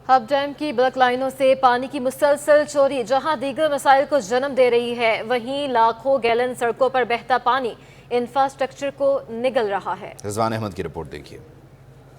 Hub dam की block लाइनों से पानी की मुसलसल चोरी जहां दीगर मसाइल को जन्म दे रही है, वहीं लाखों गैलन सड़कों पर बहता पानी इंफ्रास्ट्रक्चर को निगल रहा है। रिजवान अहमद की रिपोर्ट देखिए।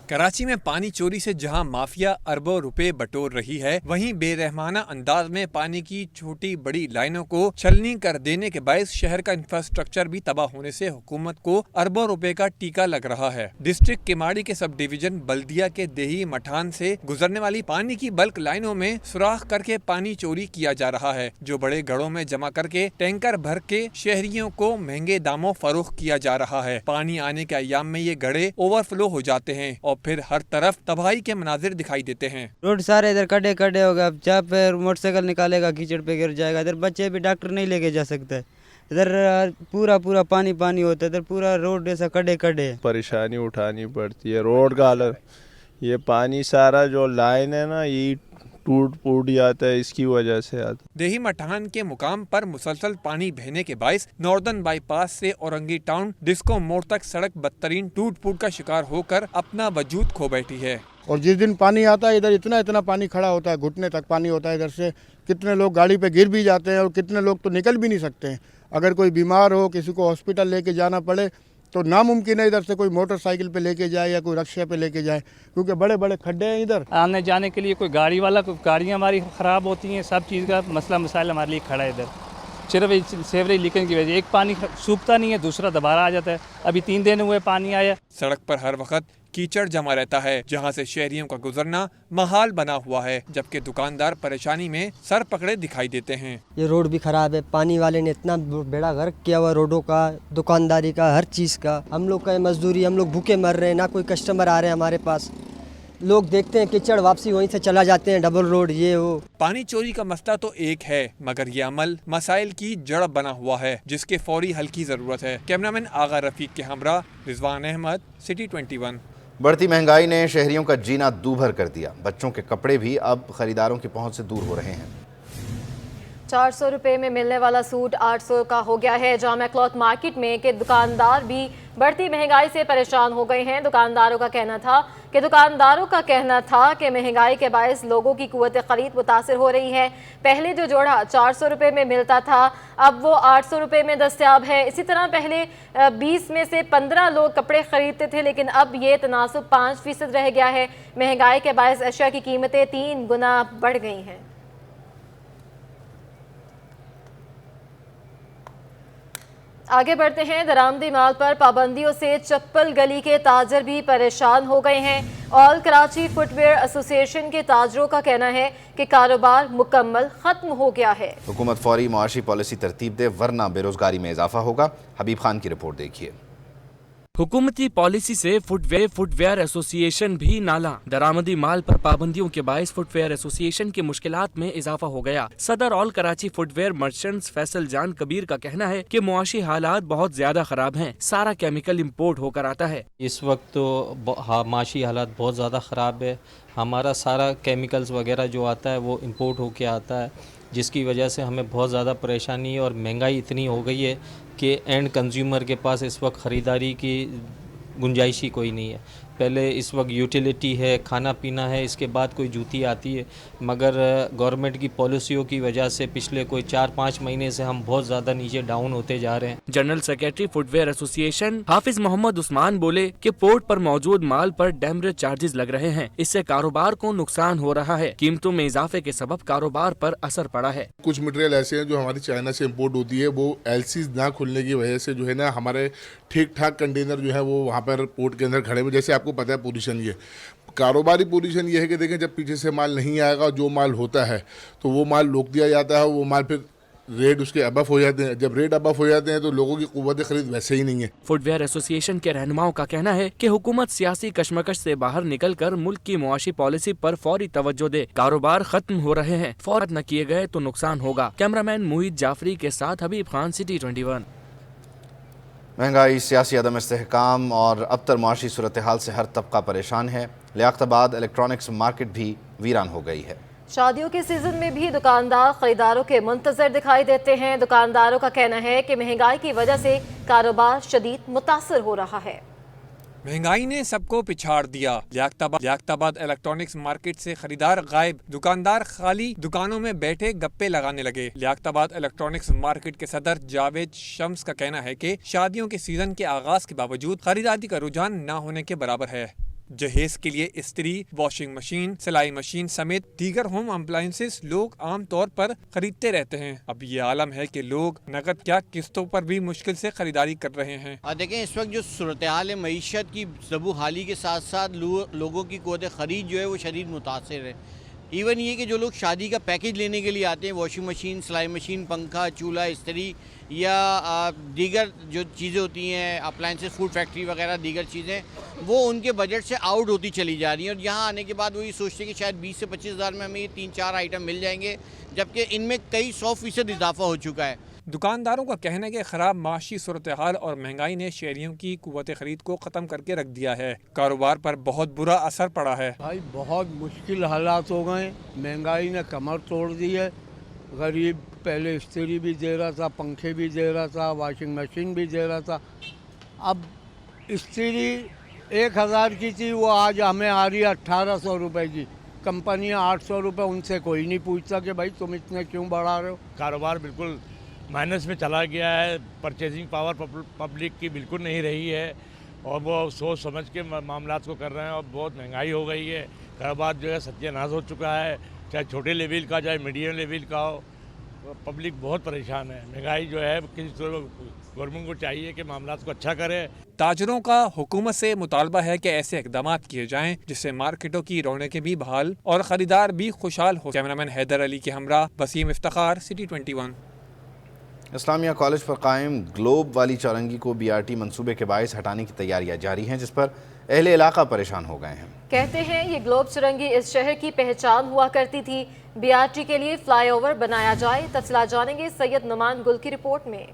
कराची में पानी चोरी से जहां माफिया अरबों रुपए बटोर रही है, वहीं बेरहमाना अंदाज में पानी की छोटी बड़ी लाइनों को छलनी कर देने के बायस शहर का इंफ्रास्ट्रक्चर भी तबाह होने से हुकूमत को अरबों रुपए का टीका लग रहा है। डिस्ट्रिक्ट केमाड़ी के सब डिवीजन बल्दिया के देही मठान से गुजरने वाली पानी की बल्क लाइनों में सुराख करके पानी चोरी किया जा रहा है, जो बड़े घड़ों में जमा करके टैंकर भर के शहरियों को महंगे दामों फरोख्त किया जा रहा है। पानी आने के अयाम में ये घड़े ओवरफ्लो हो जाते हैं और फिर हर तरफ तबाही के मनाजिर दिखाई देते हैं। रोड सारे इधर कड़े कड़े हो गए, अब जहाँ पे मोटरसाइकिल निकालेगा कीचड़ पे गिर जाएगा। इधर बच्चे भी डॉक्टर नहीं लेके जा सकते, इधर पूरा पानी पानी होता है, इधर पूरा रोड ऐसा कड़े कड़े। परेशानी उठानी पड़ती है रोड का हालत, ये पानी सारा जो लाइन है ना ये टूट फूट जाता है, इसकी वजह से आता है। देही मठान के मुकाम पर मुसलसल पानी बहने के बायस नॉर्दर्न बाईपास से औरंगी टाउन डिस्को मोड़ तक सड़क बदतरीन टूट फूट का शिकार होकर अपना वजूद खो बैठी है। और जिस दिन पानी आता है इधर इतना पानी खड़ा होता है, घुटने तक पानी होता है। इधर से कितने लोग गाड़ी पे गिर भी जाते हैं और कितने लोग तो निकल भी नहीं सकते हैं। अगर कोई बीमार हो, किसी को हॉस्पिटल लेके जाना पड़े तो नामुमकिन है इधर से कोई मोटरसाइकिल पे लेके जाए या कोई रक्शा पे लेके जाए, क्योंकि बड़े बड़े खड्डे हैं इधर। आने जाने के लिए कोई गाड़ी वाला, कोई गाड़ियाँ हमारी ख़राब होती हैं, सब चीज़ का मसला मसाइल हमारे लिए खड़ा है इधर। सिर्फ सेवरेज लीकेज की वजह, एक पानी सूखता नहीं है, दूसरा दोबारा आ जाता है। अभी 3 दिन हुए पानी आया। सड़क पर हर वक्त कीचड़ जमा रहता है, जहां से शहरियों का गुजरना महाल बना हुआ है, जबकि दुकानदार परेशानी में सर पकड़े दिखाई देते हैं। ये रोड भी खराब है, पानी वाले ने इतना बेड़ा गर्क किया हुआ रोडों का, दुकानदारी का, हर चीज़ का। हम लोग का मजदूरी, हम लोग भूखे मर रहे हैं, ना कोई कस्टमर आ रहे हैं हमारे पास। लोग देखते हैं कीचड़, वापसी वहीं से चला जाते हैं, डबल रोड ये वो। पानी चोरी का मसला तो एक है, मगर ये अमल मसाइल की जड़ बना हुआ है, जिसके फौरी हल की जरूरत है। कैमरामैन आगा रफीक के हमरा रिजवान अहमद, सिटी 21। बढ़ती महंगाई ने शहरियों का जीना दूभर कर दिया। बच्चों के कपड़े भी अब खरीदारों की पहुंच से दूर हो रहे हैं। 400 रुपए में मिलने वाला सूट 800 का हो गया है। जामा क्लॉथ मार्केट में के दुकानदार भी बढ़ती महंगाई से परेशान हो गए हैं। दुकानदारों का कहना था कि महंगाई के बायस लोगों की कुव्वत खरीद मुतासिर हो रही है। पहले जो जोड़ा 400 रुपए में मिलता था, अब वो 800 रुपए में दस्तयाब है। इसी तरह पहले 20 में से 15 लोग कपड़े खरीदते थे, लेकिन अब ये तनासुब 5% रह गया है। महंगाई के बायस अशिया की कीमतें 3 गुना बढ़ गई हैं। आगे बढ़ते हैं। दरामदी माल पर पाबंदियों से चप्पल गली के ताजर भी परेशान हो गए हैं। ऑल कराची फुटवेयर एसोसिएशन के ताजरों का कहना है कि कारोबार मुकम्मल खत्म हो गया है। हुकूमत फौरी मुआशी पॉलिसी तरतीब दे, वरना बेरोजगारी में इजाफा होगा। हबीब खान की रिपोर्ट देखिए। हुकूमती पॉलिसी से फुटवेयर एसोसिएशन भी नाला। दरामदी माल पर पाबंदियों के बायस फुटवेयर एसोसिएशन की मुश्किलात में इजाफा हो गया। सदर all Karachi footwear merchants Faisal जान कबीर का कहना है कि मुआशी हालात बहुत ज्यादा खराब हैं। सारा केमिकल इम्पोर्ट होकर आता है। इस वक्त तो माशी हालात बहुत ज़्यादा ख़राब है। हमारा सारा केमिकल्स वगैरह जो आता है वो इम्पोर्ट होके आता है, जिसकी वजह से हमें बहुत ज़्यादा परेशानी है। और महंगाई इतनी हो गई है कि एंड कंज्यूमर के पास इस वक्त ख़रीदारी की गुंजाइश ही कोई नहीं है। पहले इस वक्त यूटिलिटी है, खाना पीना है, इसके बाद कोई जूती आती है, मगर गवर्नमेंट की पॉलिसियों की वजह से पिछले कोई 4-5 महीने से हम बहुत ज़्यादा नीचे डाउन होते जा रहे हैं। जनरल सेक्रेटरी फुटवेयर एसोसिएशन हाफिज मोहम्मद उस्मान बोले कि पोर्ट पर मौजूद माल पर डैमरेज चार्जेस लग रहे हैं, इससे कारोबार को नुकसान हो रहा है। कीमतों में इजाफे के सबब कारोबार पर असर पड़ा है। कुछ मटेरियल ऐसे हैं जो हमारी चाइना से इम्पोर्ट होती है, वो एलसीज ना खुलने की वजह से जो है ना, हमारे ठीक ठाक कंटेनर जो है वो वहाँ पर पोर्ट के अंदर खड़े हुए। जैसे आपको पता है पोजीशन ये कारोबारी पोजीशन ये है कि देखें, जब पीछे से माल नहीं आएगा, जो माल होता है तो वो माल रोक दिया जाता है। वो माल फिर रेट उसके अबव हो जाते हैं। जब रेट अबव हो जाते हैं तो लोगों की कुव्वत खरीद वैसे ही नहीं है। फुटवेयर एसोसिएशन के रहनुमाओं का कहना है कि हुकूमत सियासी कशमकश से बाहर निकलकर मुल्क की मुआशी पॉलिसी पर फौरी तवज्जो दे। कारोबार खत्म हो रहे हैं, फौरन न किए गए तो नुकसान होगा। कैमरामैन मुहित जाफरी के साथ हबीब खान, सिटी 21। महंगाई, सियासी अदम इस्तेहकाम और अबतर मुआशी सूरत हाल से हर तबका परेशान है। लियाकताबाद इलेक्ट्रॉनिक्स मार्केट भी वीरान हो गई है। शादियों के सीजन में भी दुकानदार खरीदारों के मुंतजर दिखाई देते हैं। दुकानदारों का कहना है कि महंगाई की वजह से कारोबार शदीद मुतासर हो रहा है। महंगाई ने सबको पिछाड़ दिया। लियाकताबाद इलेक्ट्रॉनिक्स मार्केट से खरीदार गायब, दुकानदार खाली दुकानों में बैठे गप्पे लगाने लगे। लियाकताबाद इलेक्ट्रॉनिक्स मार्केट के सदर जावेद शम्स का कहना है कि शादियों के सीजन के आगाज के बावजूद खरीदारी का रुझान न होने के बराबर है। जहेज के लिए इस्त्री, वॉशिंग मशीन, सिलाई मशीन समेत दीगर होम अप्लायंसेस लोग आम तौर पर खरीदते रहते हैं। अब ये आलम है कि लोग नकद क्या किस्तों पर भी मुश्किल से खरीदारी कर रहे हैं। देखें, इस वक्त जो सूरत हाल है मईशत की ज़बू हाली के साथ साथ लोगों की क़ुव्वत ख़रीद जो है वो शदीद मुतासिर है। इवन ये कि जो लोग शादी का पैकेज लेने के लिए आते हैं, वॉशिंग मशीन, सिलाई मशीन, पंखा, चूल्हा, इस्त्री या दीगर जो चीज़ें होती हैं अप्लायंसेस, फूड फैक्ट्री वगैरह दीगर चीज़ें, वो उनके बजट से आउट होती चली जा रही हैं। और यहाँ आने के बाद वो ये सोचते हैं कि शायद 20 से 25 हज़ार में हमें ये 3-4 आइटम मिल जाएंगे, जबकि इनमें कई 100% इजाफा हो चुका है। दुकानदारों का कहना है कि खराब माशी सूरत हाल और महंगाई ने शहरियों की कुव्वत खरीद को ख़त्म करके रख दिया है। कारोबार पर बहुत बुरा असर पड़ा है। भाई बहुत मुश्किल हालात हो गए, महंगाई ने कमर तोड़ दी है। गरीब पहले इस्त्री भी दे रहा था, पंखे भी दे रहा था, वॉशिंग मशीन भी दे रहा था। अब इस्त्री 1000 की थी, वो आज हमें आ रही है 1800 रुपये की। कंपनियाँ 800 रुपये, उनसे कोई नहीं पूछता कि भाई तुम इतने क्यों बढ़ा रहे हो। कारोबार बिल्कुल माइनस में चला गया है। परचेजिंग पावर पब्लिक की बिल्कुल नहीं रही है और वो सोच समझ के मामलात को कर रहे हैं। और बहुत महंगाई हो गई है, कारोबार जो है सत्यानाश हो चुका है, चाहे छोटे लेवल का चाहे मीडियम लेवल का हो। पब्लिक बहुत परेशान है। महंगाई जो है किसी गवर्नमेंट को चाहिए कि मामलात को अच्छा करे। ताजरों का हुकूमत से मुतालबा है कि ऐसे इकदाम किए जाएं जिससे मार्केटों की रौनकें भी बहाल और खरीदार भी खुशहाल हो। कैमरामैन हैदर अली के हमरा वसीम इफ्तिखार, सिटी 21। इस्लामिया कॉलेज पर कायम ग्लोब वाली चौरंगी को BRT मंसूबे के बायस हटाने की तैयारियां जारी हैं, जिस पर अहले इलाका परेशान हो गए हैं। कहते हैं ये ग्लोब चौरंगी इस शहर की पहचान हुआ करती थी। BRT के लिए फ्लाईओवर बनाया जाए। तफसीलात जानेंगे सैयद नुमान गुल की रिपोर्ट में।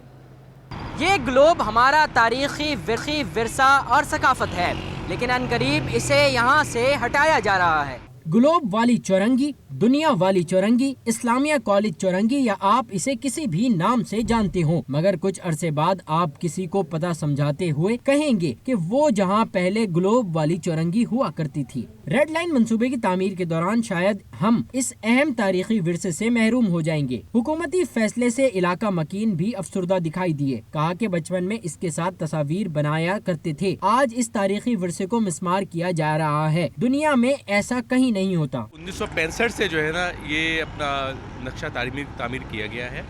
ये ग्लोब हमारा तारीखी विरसा और सकाफत है, लेकिन अनकरीब इसे यहाँ से हटाया जा रहा है। ग्लोब वाली चौरंगी, दुनिया वाली चौरंगी, इस्लामिया कॉलेज चौरंगी या आप इसे किसी भी नाम से जानते हो, मगर कुछ अरसे बाद आप किसी को पता समझाते हुए कहेंगे कि वो जहां पहले ग्लोब वाली चौरंगी हुआ करती थी। रेड लाइन मंसूबे की तामीर के दौरान शायद हम इस अहम तारीखी विरसे से महरूम हो जाएंगे। हुकूमती फैसले से इलाका मकीन भी अफसुर्दा दिखाई दिए। कहा कि बचपन में इसके साथ तस्वीर बनाया करते थे, आज इस तारीखी विरसे को मिस्मार किया जा रहा है। दुनिया में ऐसा कहीं नहीं होता। 1965 से जो है ना ये अपना नक्शा तामीर किया गया है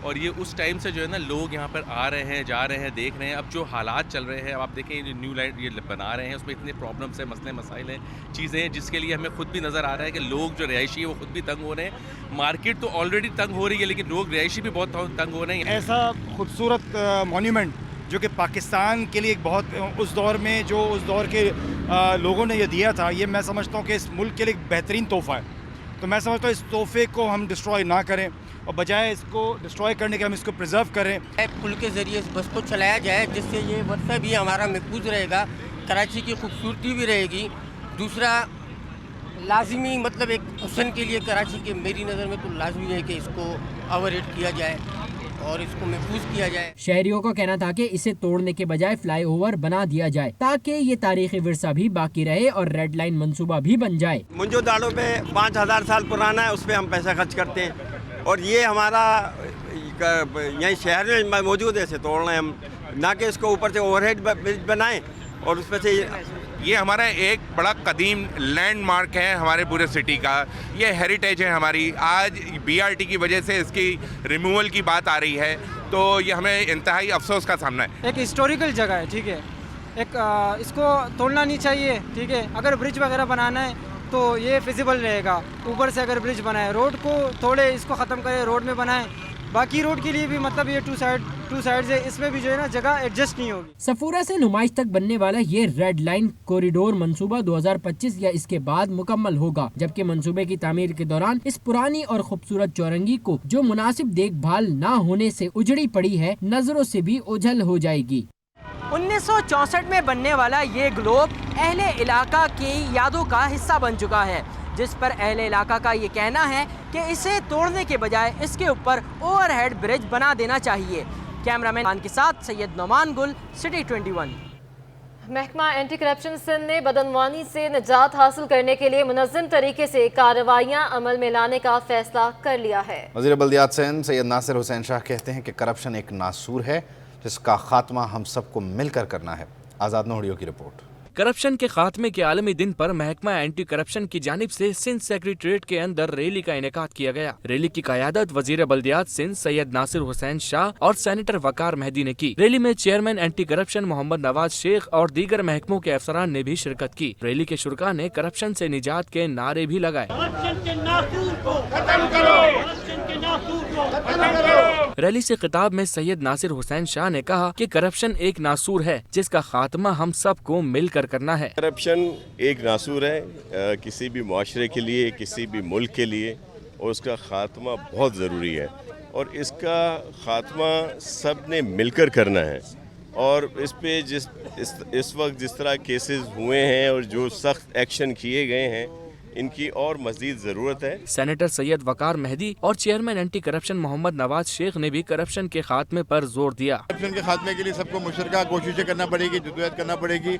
और ये उस टाइम से जो है ना लोग यहाँ पर आ रहे हैं, जा रहे हैं, देख रहे हैं। अब जो हालात चल रहे हैं, अब आप देखें ये न्यू लाइन ये बना रहे हैं, उसमें इतने प्रॉब्लम्स हैं, मसले मसाइल हैं, चीज़ें हैं जिसके लिए हमें खुद भी नज़र आ रहा है कि लोग जो रिहायशी है वो खुद भी तंग हो रहे हैं। मार्केट तो ऑलरेडी तंग हो रही है, लेकिन लोग रिहायशी भी बहुत तंग हो रहे हैं। ऐसा खूबसूरत मॉन्यूमेंट जो कि पाकिस्तान के लिए एक बहुत उस दौर में जो उस दौर के लोगों ने ये दिया था, ये मैं समझता हूँ कि इस मुल्क के लिए एक बेहतरीन तोहफ़ा है। तो मैं समझता हूँ इस तोहफे को हम डिस्ट्रॉय ना करें और बजाय इसको डिस्ट्रॉय करने के हम इसको प्रिजर्व करें। पुल के ज़रिए इस बस को चलाया जाए जिससे ये वर्षा भी हमारा महफूज रहेगा, कराची की खूबसूरती भी रहेगी। दूसरा लाजमी मतलब एक हुस्न के लिए कराची के मेरी नज़र में तो लाजमी है कि इसको ओवरहेड किया जाए और इसको महफूज किया जाए। शहरियों का कहना था कि इसे तोड़ने के बजाय फ्लाईओवर बना दिया जाए ताकि ये तारीखी विरसा भी बाकी रहे और रेड लाइन मंसूबा भी बन जाए। मुंजो दाड़ों पे 5000 साल पुराना है, उस पर हम पैसा खर्च करते हैं और ये हमारा यहीं शहर में मौजूद है, इसे तोड़ रहे हैं हम, ना कि इसको ऊपर से ओवरहेड ब्रिज बनाएं और उस पर से ये हमारा एक बड़ा कदीम लैंडमार्क है हमारे पूरे सिटी का। ये हेरिटेज है हमारी। आज BRT की वजह से इसकी रिमूवल की बात आ रही है, तो ये हमें इंतहाई अफसोस का सामना है। एक हिस्टोरिकल जगह है, ठीक है, एक इसको तोड़ना नहीं चाहिए, ठीक है। अगर ब्रिज वगैरह बनाना है तो ये फिजिबल रहेगा। ऊपर से अगर ब्रिज बनाए, रोड को तोड़े, इसको ख़त्म करे, रोड में बनाए। बाकी रोड के लिए भी मतलब ये टू साइड है, इसमें भी जो है ना जगह एडजस्ट नहीं होगी। सफूरा से नुमाइश तक बनने वाला ये रेड लाइन कॉरिडोर मंसूबा 2025 या इसके बाद मुकम्मल होगा, जबकि मंसूबे की तामीर के दौरान इस पुरानी और खूबसूरत चौरंगी को जो मुनासिब देखभाल न होने से उजड़ी पड़ी है, नजरों से भी ओझल हो जाएगी। 1964 में बनने वाला ये ग्लोब अहले इलाका की यादों का हिस्सा बन चुका है, जिस पर अहले इलाका का ये कहना है कि इसे तोड़ने के बजाय इसके ऊपर ओवरहेड ब्रिज बना देना चाहिए। कैमरामैन के साथ सैयद नुमान गुल, सिटी 21। محکمہ اینٹی کرپشن سندھ نے بدعنوانی سے نجات حاصل کرنے کے لیے منظم طریقے سے کارروائیاں عمل میں لانے کا فیصلہ کر لیا ہے۔ وزیر بلدیات سندھ سید ناصر حسین شاہ کہتے ہیں کہ کرپشن ایک ناسور ہے جس کا خاتمہ ہم سب کو مل کر کرنا ہے۔ آزاد نوڑیوں کی رپورٹ۔ کرپشن کے خاتمے کے عالمی دن پر محکمہ اینٹی کرپشن کی جانب سے سندھ سیکریٹریٹ کے اندر ریلی کا انعقاد کیا گیا۔ ریلی کی قیادت وزیر بلدیات سندھ سید ناصر حسین شاہ اور سینیٹر وقار مہدی نے کی۔ ریلی میں چیئرمین اینٹی کرپشن محمد نواز شیخ اور دیگر محکموں کے افسران نے بھی شرکت کی۔ ریلی کے شرکاء نے کرپشن سے نجات کے نعرے بھی لگائے۔ ریلی سے خطاب میں سید ناصر حسین شاہ نے کہا کہ کرپشن ایک ناسور ہے جس کا خاتمہ ہم سب کو مل کر کرنا ہے۔ کرپشن ایک ناسور ہے کسی بھی معاشرے کے لیے، کسی بھی ملک کے لیے، اور اس کا خاتمہ بہت ضروری ہے، اور اس کا خاتمہ سب نے مل کر کرنا ہے۔ اور اس پہ اس وقت جس طرح کیسز ہوئے ہیں اور جو سخت ایکشن کیے گئے ہیں، ان کی اور مزید ضرورت ہے۔ سینیٹر سید وقار مہدی اور چیئرمین اینٹی کرپشن محمد نواز شیخ نے بھی کرپشن کے خاتمے پر زور دیا۔ کرپشن کے خاتمے کے لیے سب کو مشترکہ کوششیں کرنا پڑے گی، جدوجہد کرنا پڑے گی،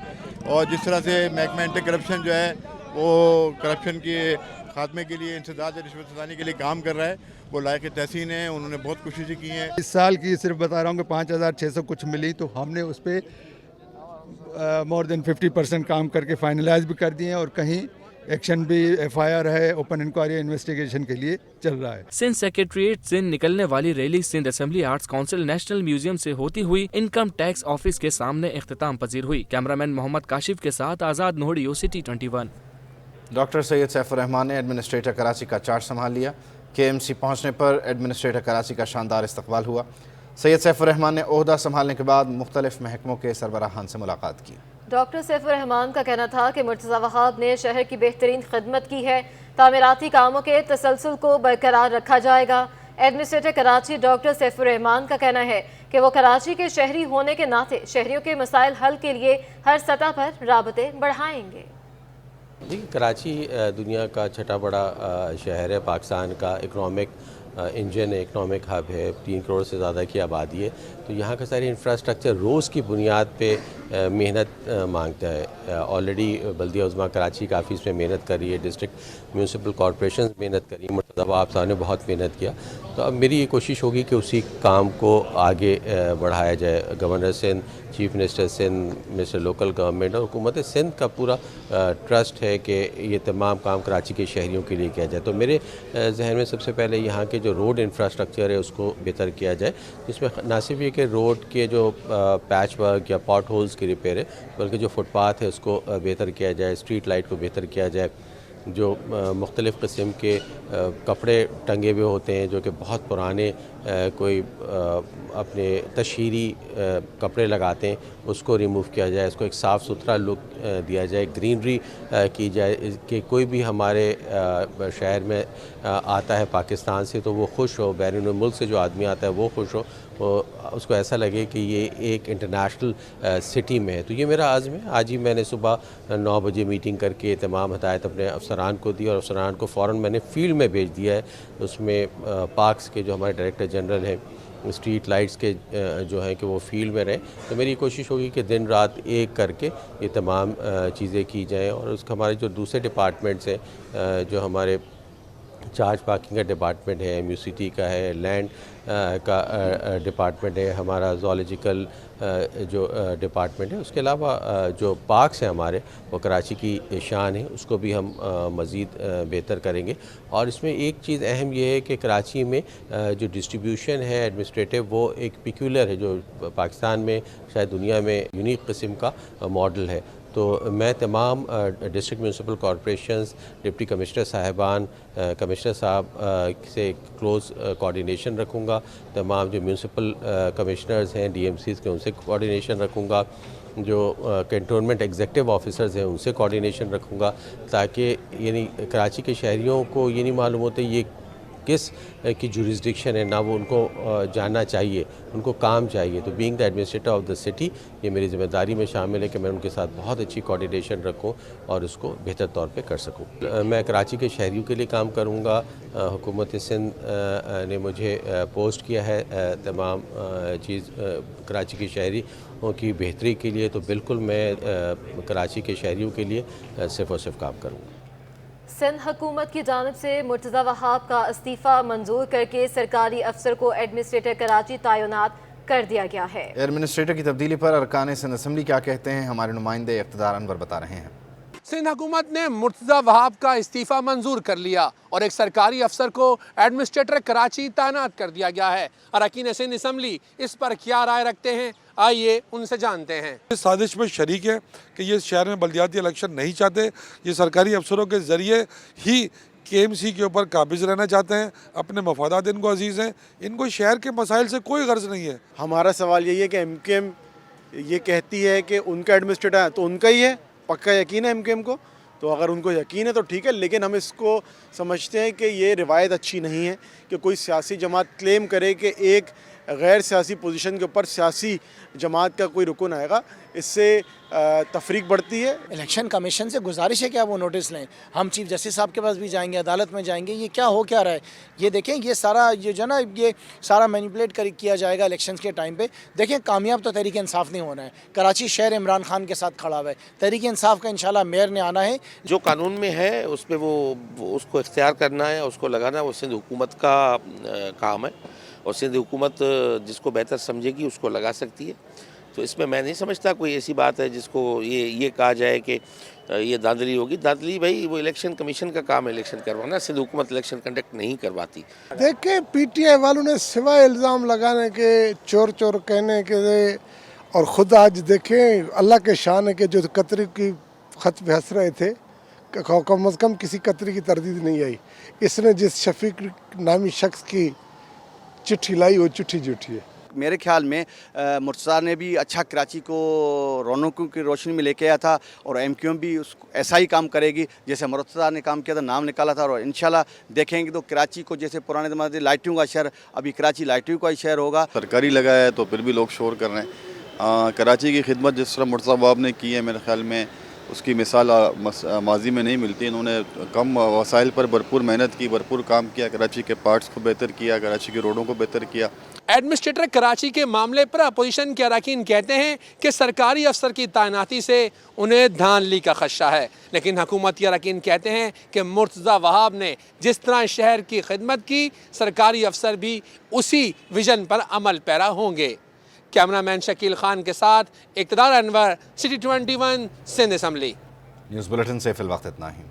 اور جس طرح سے محکمہ اینٹی کرپشن جو ہے وہ کرپشن کے خاتمے کے لیے، انسداد رشوت ستانی کے لیے کام کر رہا ہے، وہ لائق تحسین ہے۔ انہوں نے بہت کوششیں کی ہیں۔ اس سال کی صرف بتا رہا ہوں کہ 5600 کچھ ملی، تو ہم نے اس پہ مور دین 50% کام کر کے فائنلائز بھی کر دیے ہیں، اور کہیں ایکشن بھی FIR ہے، اوپن انکوائری انویسٹیگیشن کے لیے چل رہا ہے۔ سندھ سیکریٹریٹ سندھ نکلنے والی rally Sindh assembly arts council national museum سے ہوتی ہوئی انکم ٹیکس آفس کے سامنے اختتام پذیر ہوئی۔ کیمرامین محمد کاشف کے ساتھ آزاد نوڑیو سٹی 21۔ ڈاکٹر سید سیف الرحمان نے ایڈمنسٹریٹر کراچی کا چارج سنبھال لیا۔ KMC پہنچنے پر ایڈمنسٹریٹر کراچی کا شاندار استقبال ہوا۔ سید سیف الرحمان نے عہدہ سنبھالنے کے بعد مختلف محکموں کے سربراہان سے ملاقات کی۔ ڈاکٹر سیف الرحمان کا کہنا تھا کہ مرتضی وہاب نے شہر کی بہترین خدمت کی ہے، تعمیراتی کاموں کے تسلسل کو برقرار رکھا جائے گا۔ ایڈمنسٹریٹر کراچی ڈاکٹر سیف الرحمان کا کہنا ہے کہ وہ کراچی کے شہری ہونے کے ناطے شہریوں کے مسائل حل کے لیے ہر سطح پر رابطے بڑھائیں گے۔ کراچی دنیا کا چھٹا بڑا شہر ہے، پاکستان کا اکنامک انجن ہے، اکنامک ہب ہے، 3 کروڑ سے زیادہ کی آبادی ہے، تو یہاں کا ساری انفراسٹرکچر روز کی بنیاد پہ محنت مانگتا ہے۔ آلریڈی بلدیہ عظمیٰ کراچی کافی اس میں محنت کر رہی ہے، ڈسٹرکٹ میونسپل کارپوریشن محنت کر رہی ہے، مرتضی وہاب صاحب نے بہت محنت کیا، تو اب میری یہ کوشش ہوگی کہ اسی کام کو آگے بڑھایا جائے۔ Governor Sindh, chief minister Sindh, minister local government اور حکومت سندھ کا پورا ٹرسٹ ہے کہ یہ تمام کام کراچی کے شہریوں کے لیے کیا جائے۔ تو میرے ذہن میں سب سے پہلے یہاں کے جو روڈ انفراسٹرکچر ہے اس کو بہتر کیا جائے، جس میں نہ صرف یہ کہ روڈ کے جو پیچ ورک یا پاٹ ہولز کی ریپیئر ہے، بلکہ جو فٹ پاتھ ہے اس کو بہتر کیا جائے، اسٹریٹ لائٹ کو بہتر کیا جائے، جو مختلف قسم کے کپڑے ٹنگے ہوئے ہوتے ہیں جو کہ بہت پرانے کوئی اپنے تشہیری کپڑے لگاتے ہیں، اس کو ریموو کیا جائے، اس کو ایک صاف ستھرا لک دیا جائے، گرینری کی جائے کہ کوئی بھی ہمارے شہر میں آتا ہے پاکستان سے تو وہ خوش ہو، بیرون ملک سے جو آدمی آتا ہے وہ خوش ہو، اس کو ایسا لگے کہ یہ ایک انٹرنیشنل سٹی میں ہے۔ تو یہ میرا عزم ہے۔ آج ہی میں نے صبح 9 بجے میٹنگ کر کے تمام ہدایت اپنے افسران کو دی، اور افسران کو فوراً میں نے فیلڈ میں بھیج دیا ہے۔ اس میں پارکس کے جو ہمارے ڈائریکٹر جنرل ہیں، اسٹریٹ لائٹس کے جو ہیں کہ وہ فیلڈ میں رہیں، تو میری کوشش ہوگی کہ دن رات ایک کر کے یہ تمام چیزیں کی جائیں۔ اور اس کا ہمارے جو دوسرے ڈپارٹمنٹس ہیں، جو ہمارے چارج پارکنگ کا ڈپارٹمنٹ ہے، میوسٹی کا ہے، لینڈ کا ڈپارٹمنٹ ہے، ہمارا زولوجیکل جو ڈپارٹمنٹ ہے، اس کے علاوہ جو پارکس ہیں ہمارے وہ کراچی کی شان ہے، اس کو بھی ہم مزید بہتر کریں گے۔ اور اس میں ایک چیز اہم یہ ہے کہ کراچی میں جو ڈسٹریبیوشن ہے ایڈمنسٹریٹو، وہ ایک پیکولر ہے جو پاکستان میں شاید دنیا میں یونیک قسم کا ماڈل ہے۔ تو میں تمام district municipal corporations, deputy commissioner صاحبان، کمشنر صاحب سے کلوز کوارڈینیشن رکھوں گا، تمام جو میونسپل کمشنرز ہیں DMCs کے ان سے کوارڈینیشن رکھوں گا، جو کنٹونمنٹ ایگزیکٹو آفیسرز ہیں ان سے کوارڈینیشن رکھوں گا، تاکہ یعنی کراچی کے شہریوں کو یہ نہیں معلوم ہوتا یہ کس کی جورسڈکشن ہے نہ وہ ان کو جاننا چاہیے، ان کو کام چاہیے. تو being the administrator of the city یہ میری ذمہ داری میں شامل ہے کہ میں ان کے ساتھ بہت اچھی کوآرڈینیشن رکھوں اور اس کو بہتر طور پہ کر سکوں. میں کراچی کے شہریوں کے لیے کام کروں گا. حکومت سندھ نے مجھے پوسٹ کیا ہے تمام چیز کراچی کے شہریوں کی بہتری کے لیے، تو بالکل میں کراچی کے شہریوں کے لیے صرف اور صرف کام کروں گا. سندھ حکومت کی جانب سے مرتضی وہاب کا استعفیٰ منظور کر کے سرکاری افسر کو ایڈمنسٹریٹر کراچی تعینات کر دیا گیا ہے. ایڈمنسٹریٹر کی تبدیلی پر ارکان سندھ اسمبلی کیا کہتے ہیں، ہمارے نمائندے اقتدار انور بتا رہے ہیں. سندھ حکومت نے مرتضی وہاب کا استعفیٰ منظور کر لیا اور ایک سرکاری افسر کو ایڈمنسٹریٹر کراچی تعینات کر دیا گیا ہے. اراکین سندھ اسمبلی اس پر کیا رائے رکھتے ہیں، آئیے ان سے جانتے ہیں. اس سازش میں شریک ہے کہ یہ شہر میں بلدیاتی الیکشن نہیں چاہتے، یہ سرکاری افسروں کے ذریعے ہی کے ایم سی کے اوپر قابض رہنا چاہتے ہیں. اپنے مفادات ان کو عزیز ہیں، ان کو شہر کے مسائل سے کوئی غرض نہیں ہے. ہمارا سوال یہی ہے کہ ایم کیو ایم یہ کہتی ہے کہ ان کا ایڈمنسٹریٹر ہے تو ان کا ہی ہے، پکا یقین ہے ایم کیو ایم کو. تو اگر ان کو یقین ہے تو ٹھیک ہے، لیکن ہم اس کو سمجھتے ہیں کہ یہ روایت اچھی نہیں ہے کہ کوئی سیاسی جماعت کلیم کرے کہ ایک غیر سیاسی پوزیشن کے اوپر سیاسی جماعت کا کوئی رکن آئے گا. اس سے تفریق بڑھتی ہے. الیکشن کمیشن سے گزارش ہے کہ آپ وہ نوٹس لیں. ہم چیف جسٹس صاحب کے پاس بھی جائیں گے، عدالت میں جائیں گے. یہ کیا ہو کیا رہا ہے؟ یہ دیکھیں، یہ سارا یہ جو نا یہ سارا مینیپولیٹ کیا جائے گا الیکشنز کے ٹائم پہ. دیکھیں، کامیاب تو تحریک انصاف نہیں ہونا ہے. کراچی شہر عمران خان کے ساتھ کھڑا ہوا ہے. تحریک انصاف کا انشاءاللہ میئر نے آنا ہے. جو قانون میں ہے اس پہ وہ اس کو اختیار کرنا ہے، اس کو لگانا ہے، وہ سندھ حکومت کا کام ہے اور سندھ حکومت جس کو بہتر سمجھے گی اس کو لگا سکتی ہے. تو اس میں نہیں سمجھتا کوئی ایسی بات ہے جس کو یہ کہا جائے کہ یہ دھاندلی ہوگی. دھاندلی بھائی وہ الیکشن کمیشن کا کام ہے الیکشن کروانا. سندھ حکومت الیکشن کنڈکٹ نہیں کرواتی. دیکھیں، پی ٹی آئی والوں نے سوائے الزام لگانے کے، چور چور کہنے کے، اور خود آج دیکھیں اللہ کے شان ہے کہ جو قطری کی خط پہ ہنس رہے تھے، کم از کم کسی قطری کی تردید نہیں آئی. اس نے جس شفیق نامی شخص کی چٹھی لائی وہ چٹھی جھوٹی ہے. میرے خیال میں مرتضیٰ نے بھی اچھا کراچی کو رونقوں کی روشنی میں لے کے آیا تھا اور ایم کیو ایم بھی اس کو ایسا ہی کام کرے گی جیسے مرتضیٰ نے کام کیا تھا، نام نکالا تھا. اور انشاءاللہ دیکھیں گے تو کراچی کو جیسے پرانے زمانے لائٹوں کا شہر، ابھی کراچی لائٹوں کا ہی شہر ہوگا. سرکاری لگا ہے تو پھر بھی لوگ شور کر رہے ہیں. کراچی کی خدمت جس طرح مرتضیٰ وہاب نے کی ہے، میرے خیال میں اس کی مثال ماضی میں نہیں ملتی. انہوں نے کم وسائل پر بھرپور محنت کی، بھرپور کام کیا، کراچی کے پارٹس کو بہتر کیا، کراچی کی روڈوں کو بہتر کیا. ایڈمنسٹریٹر کراچی کے معاملے پر اپوزیشن کے اراکین کہتے ہیں کہ سرکاری افسر کی تعیناتی سے انہیں دھاندلی کا خدشہ ہے، لیکن حکومتی اراکین کہتے ہیں کہ مرتضی وہاب نے جس طرح شہر کی خدمت کی، سرکاری افسر بھی اسی ویژن پر عمل پیرا ہوں گے. کیمرہ مین شکیل خان کے ساتھ اقتدار Anwar, city 21 Sindh assembly. News bulletin سے فی الوقت اتنا ہی.